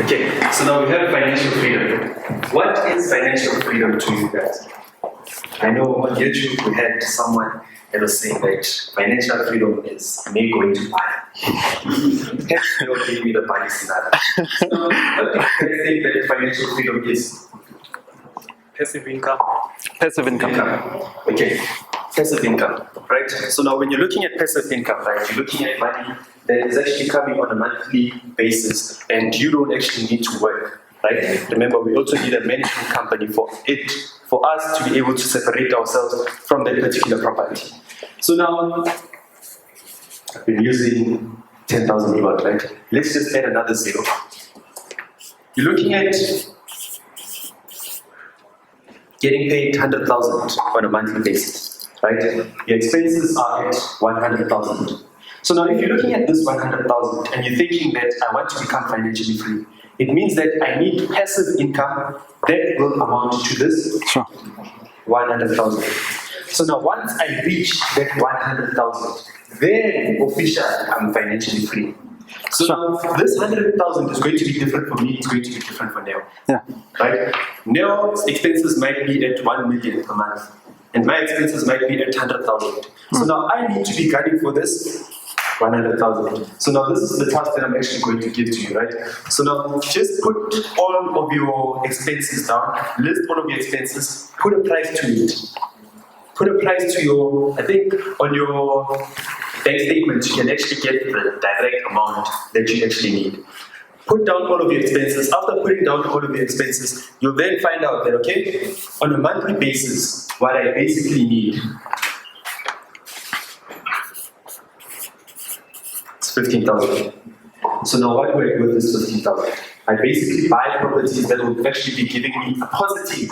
Okay, so now we have financial freedom. What is financial freedom to you guys? I know on YouTube we had someone that was saying that financial freedom is me going to buy. Don't give me the money, Sinada. So, what do you guys think that financial freedom is? Passive income. Passive income. Okay, passive income, right? So now when you're looking at passive income, right, you're looking at money that is actually coming on a monthly basis and you don't actually need to work, right? Remember, we also need a management company for us to be able to separate ourselves from that particular property. So now, I've been using 10,000 baht, right? Let's just add another zero. You're looking at getting paid 100,000 on a monthly basis, right? Your expenses are at 100,000. So now if you're looking at this 100,000 and you're thinking that I want to become financially free, it means that I need passive income that will amount to this 100,000. So now once I reach that 100,000, then officially I'm financially free. So now this 100,000 is going to be different for me, it's going to be different for Neo. Yeah. Right? Neo's expenses might be at 1 million per month, and my expenses might be at 100,000. So now I need to be gunning for this 100,000. So now this is the task that I'm actually going to give to you, right? So now just put all of your expenses down, list all of your expenses, put a price to it. Put a price to your, I think on your bank statement you can actually get the direct amount that you actually need. Put down all of your expenses. After putting down all of your expenses, you'll then find out that, okay, on a monthly basis, what I basically need is 15,000. So now what do I do with this 15,000? I basically buy properties that will actually be giving me a positive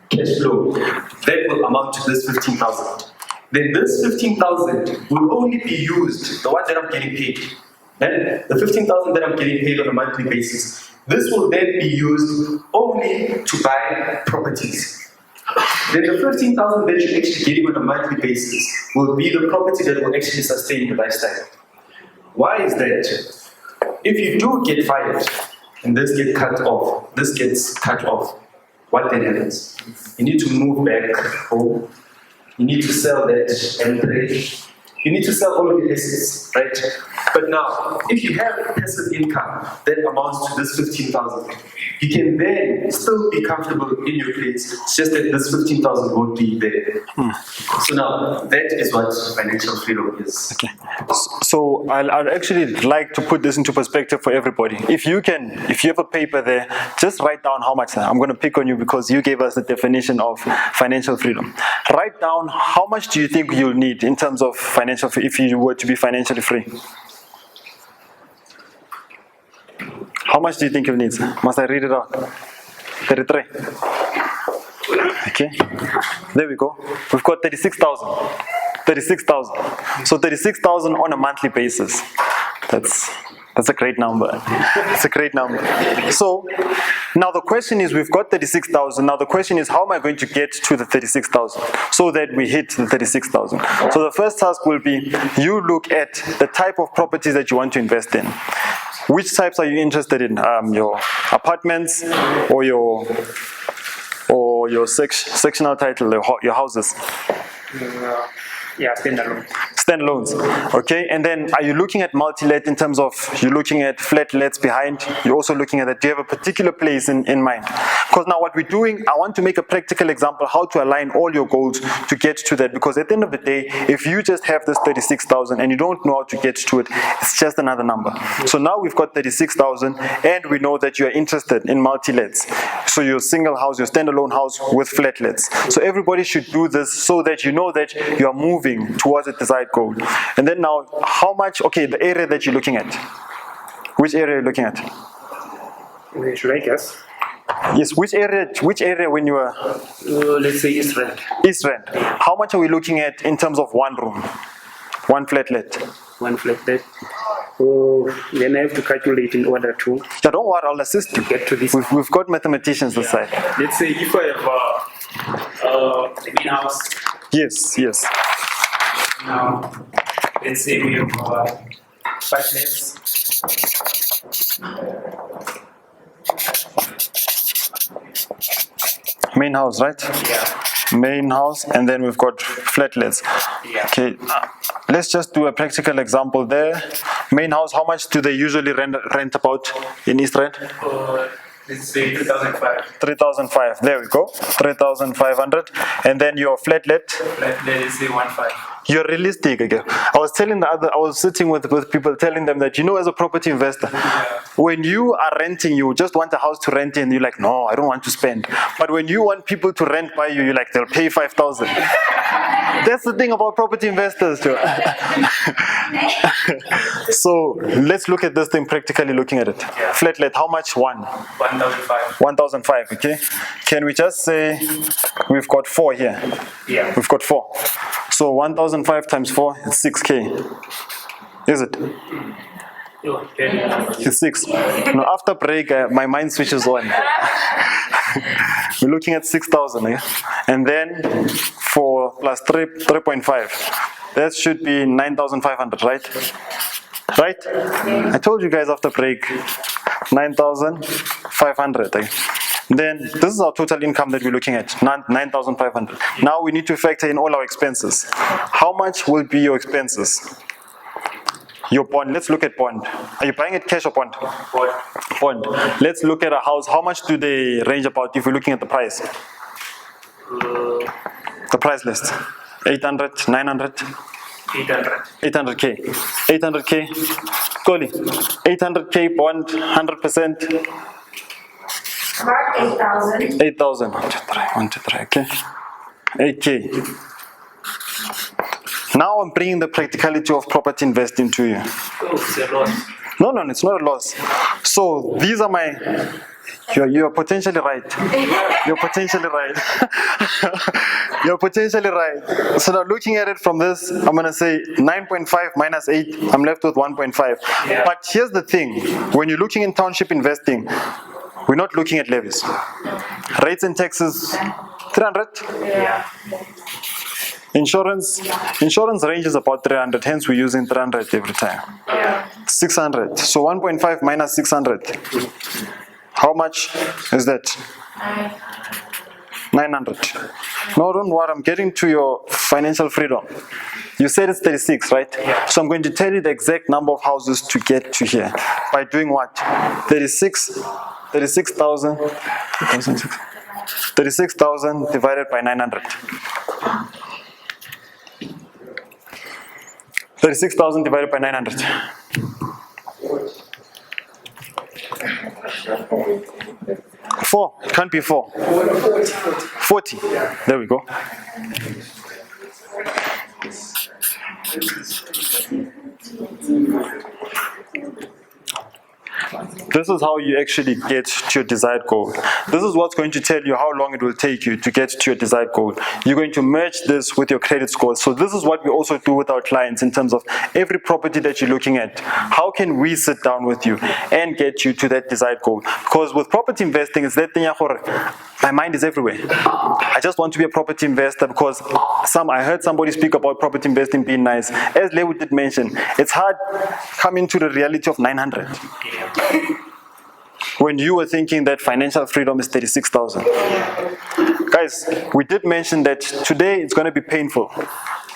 cash flow that will amount to this 15,000. Then this 15,000 will only be used, the one that I'm getting paid. And the 15,000 that I'm getting paid on a monthly basis, this will then be used only to buy properties. Then the 15,000 that you're actually getting on a monthly basis will be the property that will actually sustain your lifestyle. Why is that? If you do get fired and this gets cut off, what then happens? You need to move back home. You need to sell that and trade. You need to sell all of your assets, right? But now, if you have passive income that amounts to this 15,000, you can then still be comfortable in your place. It's just that this 15,000 won't be there. So now, that is what financial freedom is. Okay. So I'd actually like to put this into perspective for everybody. If you have a paper there, just write down how much. I'm going to pick on you because you gave us the definition of financial freedom. Write down how much do you think you'll need in terms of financial free if you were to be financially free. How much do you think you'll need? Must I read it out? 33. Okay. There we go. We've got 36,000. 36,000. So 36,000 on a monthly basis. That's a great number. It's a great number. So now the question is, we've got 36,000. Now the question is, how am I going to get to the 36,000 so that we hit the 36,000? So the first task will be, you look at the type of properties that you want to invest in. Which types are you interested in? Your apartments or your sectional title, your houses? Yeah, standalone. Standalones, okay. And then are you looking at multi-let in terms of, you're looking at flat lets behind, you're also looking at that, do you have a particular place in mind? Because now what we're doing, I want to make a practical example how to align all your goals to get to that, because at the end of the day, if you just have this 36,000 and you don't know how to get to it, it's just another number. So now we've got 36,000 and we know that you're interested in multi-lets. So your single house, your standalone house with flat lets. So everybody should do this so that you know that you are moving towards a desired goal. And then now, how much, okay, the area that you're looking at. Which area are you looking at? Should I guess? Yes, which area when you are? Let's say East Rand. East Rand. How much are we looking at in terms of one room? One flatlet? One flatlet. Oh, then I have to calculate in order to... Yeah, don't worry, I'll assist you. Get to this. We've got mathematicians aside. Let's say if I have a main house. Yes, yes. Now, let's say we have 5 lets. Main house, right? Yeah. Main house, and then we've got flatlets. Yeah. Okay, let's just do a practical example there. Main house, how much do they usually rent about in East Rand? Let's say 3,500. 3,500. There we go. 3,500. And then your flatlet. Let's say 1,500. You're realistic again. I was sitting with people telling them that, as a property investor, when you are renting, you just want a house to rent in, you're like, no, I don't want to spend. But when you want people to rent by you, you're like, they'll pay 5,000. That's the thing about property investors, too. So let's look at this thing practically looking at it. Yeah. Flatlet, how much? 1,500. 1,500, okay? Can we just say we've got 4 here? Yeah. We've got 4. So 1,500 times 4 is 6K. Is it? It's 6. No, after break, my mind switches on. We're looking at 6,000, eh? And then 4 plus 3.5. That should be 9,500, right? Right? I told you guys after break, 9,500. Eh? Then this is our total income that we're looking at, 9,500. Now we need to factor in all our expenses. How much will be your expenses? Your bond, let's look at bond. Are you buying it cash or bond? Bond. Let's look at a house. How much do they range about if we're looking at the price? The price list. 800, 900? 800. 800K. 800K. Koli. 800K bond, 100%. About 8,000. 8,000. 1, 2, 3, okay. 8K. Now I'm bringing the practicality of property investing to you. Oh, it's a loss. No, it's not a loss. So these are my. You're potentially right. You're potentially right. You're potentially right. So now looking at it from this, I'm gonna say 9.5 minus 8. I'm left with 1.5. Yeah. But here's the thing: when you're looking in township investing, we're not looking at levies. Rates and taxes, 300. Yeah. Insurance ranges about 300, hence we're using 300 every time. Yeah. 600. So 1.5 minus 600. How much is that? 900. No, don't worry, I'm getting to your financial freedom. You said it's 36, right? Yeah. So I'm going to tell you the exact number of houses to get to here. By doing what? 36,000 divided by 900. 36,000 divided by 900. 4. It can't be 4. 40. There we go. This is how you actually get to your desired goal. This is what's going to tell you how long it will take you to get to your desired goal. You're going to merge this with your credit score. So this is what we also do with our clients in terms of every property that you're looking at. How can we sit down with you and get you to that desired goal? Because with property investing, it's that thing, my mind is everywhere. I just want to be a property investor because I heard somebody speak about property investing being nice. As Lewu did mention, it's hard coming to the reality of 900. When you were thinking that financial freedom is 36,000. Guys, we did mention that today it's going to be painful.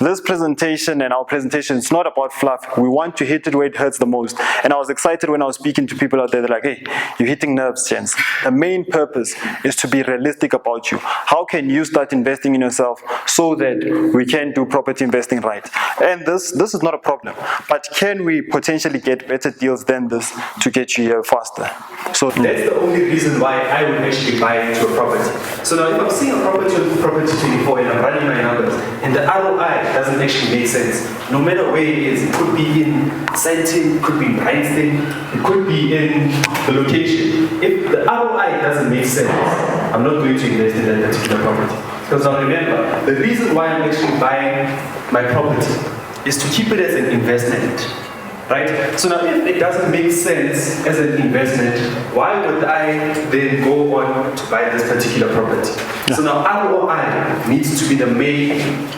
This presentation and our presentation, it's not about fluff. We want to hit it where it hurts the most. And I was excited when I was speaking to people out there. They're like, hey, you're hitting nerves, Chance. The main purpose is to be realistic about you. How can you start investing in yourself so that we can do property investing right? And this is not a problem. But can we potentially get better deals than this to get you here faster? So that's the only reason why I would actually buy into a property. So now if I'm seeing a property on Property 24 and I'm running my numbers, and the ROI doesn't actually make sense, no matter where it is, it could be in Sandton, it could be in Bryanston, it could be in the location. If the ROI doesn't make sense, I'm not going to invest in that particular property. Because now remember, the reason why I'm actually buying my property is to keep it as an investment. Right? So now if it doesn't make sense as an investment, why would I then go on to buy this particular property? Yeah. So now ROI needs to be the main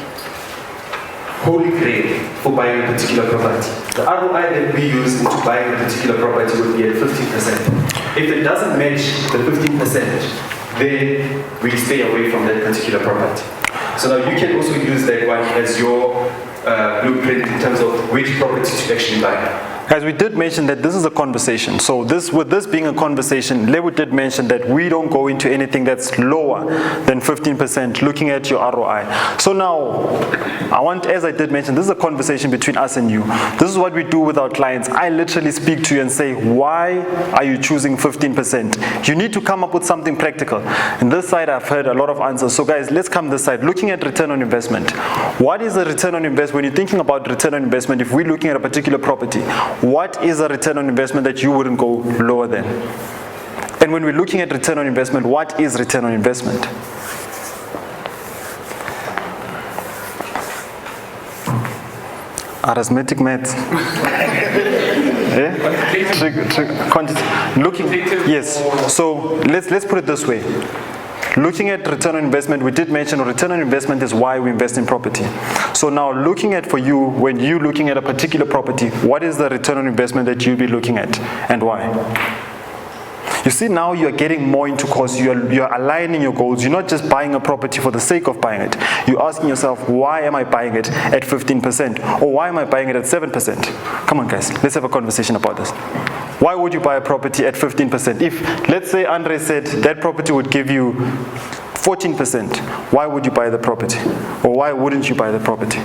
holy grail for buying a particular property. The ROI that we use into buying a particular property would be at 15%. If it doesn't match the 15%, then we stay away from that particular property. So now you can also use that one as your blueprint in terms of which property to actually buy. Guys, we did mention that this is a conversation. So with this being a conversation, Lewu did mention that we don't go into anything that's lower than 15% looking at your ROI. So now, as I did mention, this is a conversation between us and you. This is what we do with our clients. I literally speak to you and say, why are you choosing 15%? You need to come up with something practical. And this side, I've heard a lot of answers. So guys, let's come this side. Looking at return on investment. What is a return on investment? When you're thinking about return on investment, if we're looking at a particular property, what is a return on investment that you wouldn't go lower than? And when we're looking at return on investment, what is return on investment? Arithmetic maths. Quantity. Looking. Yes. So let's put it this way. Looking at return on investment, we did mention return on investment is why we invest in property. So now looking at for you, when you're looking at a particular property, what is the return on investment that you'll be looking at and why? You see, now you're getting more into cost, you're aligning your goals. You're not just buying a property for the sake of buying it. You're asking yourself, why am I buying it at 15%? Or why am I buying it at 7%? Come on guys, let's have a conversation about this. Why would you buy a property at 15%? If, let's say Andre said that property would give you 14%, why would you buy the property? Or why wouldn't you buy the property?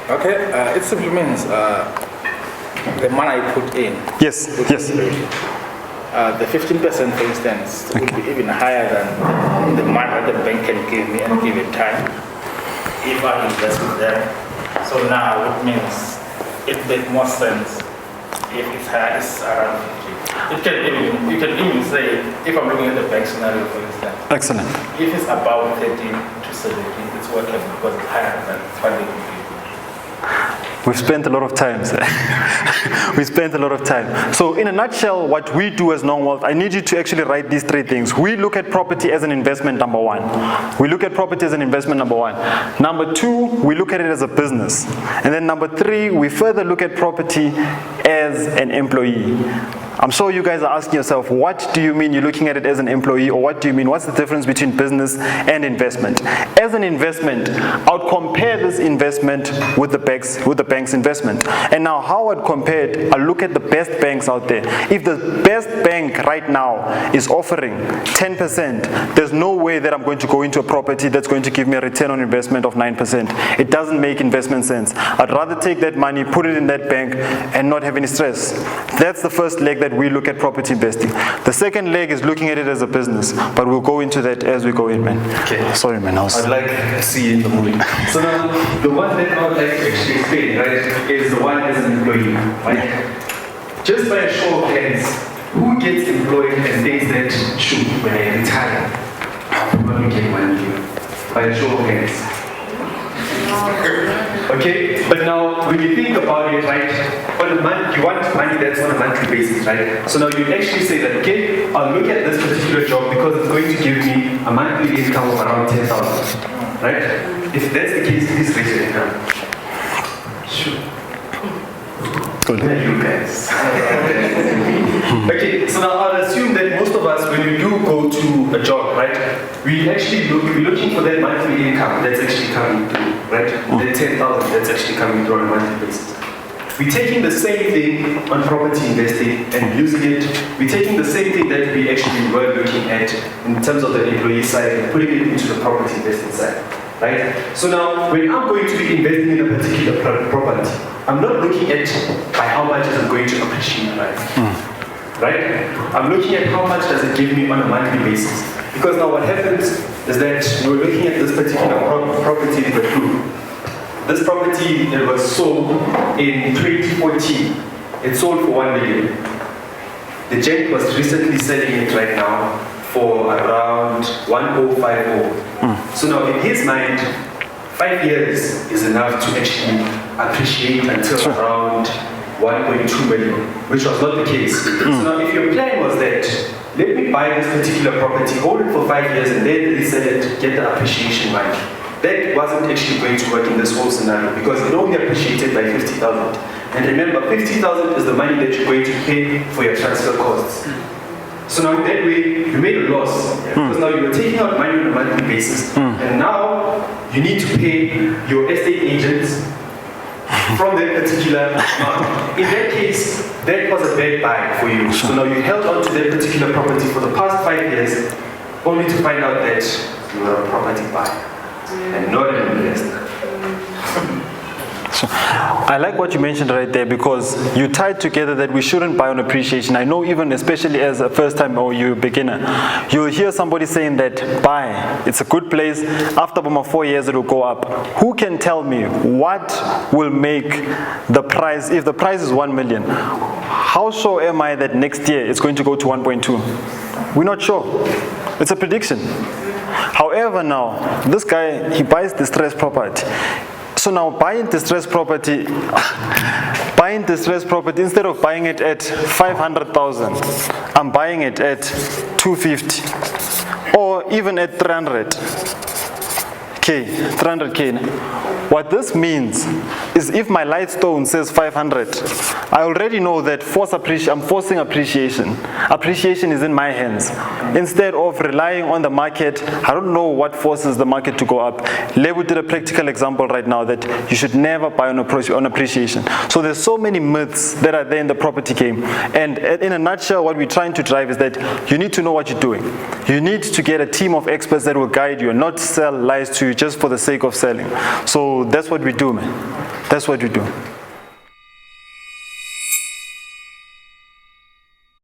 Okay, it simply means the money I put in. Yes, yes. The 15%, for instance, would be even higher than the money that the bank can give me at a given time if I invest with them. So now it means it makes more sense if it's higher, it's around 50. You can even say, if I'm looking at the bank scenario, for instance. Excellent. If it's about 13 to 17, it's working because it's higher than what they can give. We've spent a lot of time. We spent a lot of time. So in a nutshell, what we do as Non-Wealth, I need you to actually write these three things. We look at property as an investment, number one. We look at property as an investment, number one. Number two, we look at it as a business. And then number three, we further look at property as an employee. I'm sure you guys are asking yourself, what do you mean you're looking at it as an employee, or what do you mean, what's the difference between business and investment? As an investment, I would compare this investment with the bank's investment. And now how I'd compare it, I look at the best banks out there. If the best bank right now is offering 10%, there's no way that I'm going to go into a property that's going to give me a return on investment of 9%. It doesn't make investment sense. I'd rather take that money, put it in that bank, and not have any stress. That's the first leg that we look at property investing. The second leg is looking at it as a business, but we'll go into that as we go in, man. Okay. Sorry, man. I'd like to see in the movie. So now, the one that I would like to actually explain, right, is the one as an employee, right? Just by a show of hands, who gets employed and thinks that should when I retire, I'm going to get money here? By a show of hands. Okay, but now when you think about it, right, on a month, you want money that's on a monthly basis, right? So now you actually say that, okay, I'll look at this particular job because it's going to give me a monthly income of around 10,000, right? If that's the case, please raise your hand. Sure. Good. You guys. Okay, so now I'll assume that most of us, when we do go to a job, right, we're looking for that monthly income that's actually coming through, right? That 10,000 that's actually coming through on a monthly basis. We're taking the same thing on property investing and using it. We're taking the same thing that we actually were looking at in terms of the employee side and putting it into the property investing side, right? So now, when I'm going to be investing in a particular property, I'm not looking at by how much is it going to appreciate, right? I'm looking at how much does it give me on a monthly basis. Because now what happens is that we're looking at this particular property in the group. This property that was sold in 2014, it sold for 1 million. The gent was recently selling it right now for around 1050. So now in his mind, 5 years is enough to actually appreciate until around 1.2 million, which was not the case. So now if your plan was that, let me buy this particular property, hold it for 5 years and then resell it, get the appreciation money. that wasn't actually going to work in this whole scenario because it only appreciated by 50,000. And remember, 50,000 is the money that you're going to pay for your transfer costs. So now that way, you made a loss because now you're taking out money on a monthly basis, and now you need to pay your estate agents from that particular amount. In that case, that was a bad buy for you. So now you held on to that particular property for the past 5 years, only to find out that you were a property buyer and not an investor. So, I like what you mentioned right there because you tied together that we shouldn't buy on appreciation. I know even especially as a first time or you're a beginner, you'll hear somebody saying that buy, it's a good place, after about 4 years it will go up. Who can tell me what will make the price, if the price is 1 million, how sure am I that next year it's going to go to 1.2? We're not sure. It's a prediction. However now, this guy, he buys distressed property. So now buying distressed property, instead of buying it at 500,000, I'm buying it at 250 or even at 300K. What this means is if my light stone says 500, I already know that I'm forcing appreciation. Appreciation is in my hands. Instead of relying on the market, I don't know what forces the market to go up. Lebu did a practical example right now that you should never buy on appreciation. So there's so many myths that are there in the property game. And in a nutshell, what we're trying to drive is that you need to know what you're doing. You need to get a team of experts that will guide you and not sell lies to you just for the sake of selling. So that's what we do, man. That's what we do.